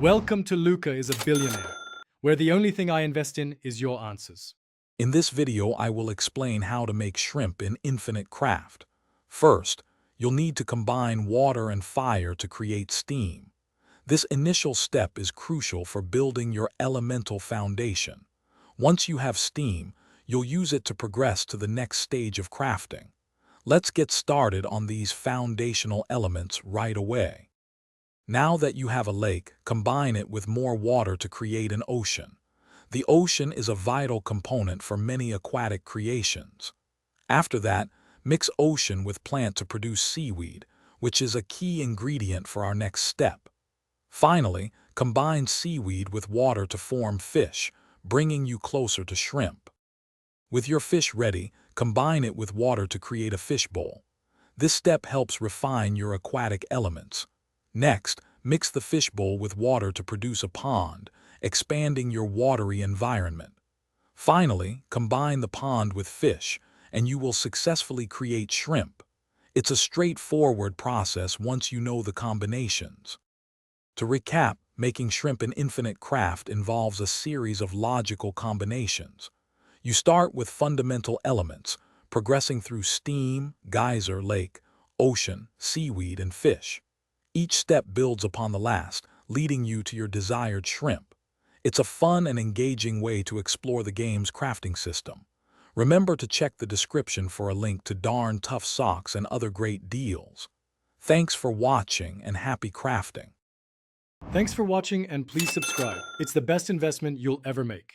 Welcome to Luca is a Billionaire, where the only thing I invest in is your answers. In this video, I will explain how to make shrimp in Infinite Craft. First, you'll need to combine water and fire to create steam. This initial step is crucial for building your elemental foundation. Once you have steam, you'll use it to progress to the next stage of crafting. Let's get started on these foundational elements right away. Now that you have a lake, combine it with more water to create an ocean. The ocean is a vital component for many aquatic creations. After that, mix ocean with plant to produce seaweed, which is a key ingredient for our next step. Finally, combine seaweed with water to form fish, bringing you closer to shrimp. With your fish ready, combine it with water to create a fish bowl. This step helps refine your aquatic elements. Next, mix the fish bowl with water to produce a pond, expanding your watery environment. Finally, combine the pond with fish, and you will successfully create shrimp. It's a straightforward process once you know the combinations. To recap, making shrimp in Infinite Craft involves a series of logical combinations. You start with fundamental elements, progressing through steam, geyser, lake, ocean, seaweed, and fish. Each step builds upon the last, leading you to your desired shrimp. It's a fun and engaging way to explore the game's crafting system. Remember to check the description for a link to Darn Tough Socks and other great deals. Thanks for watching and happy crafting. Thanks for watching and please subscribe. It's the best investment you'll ever make.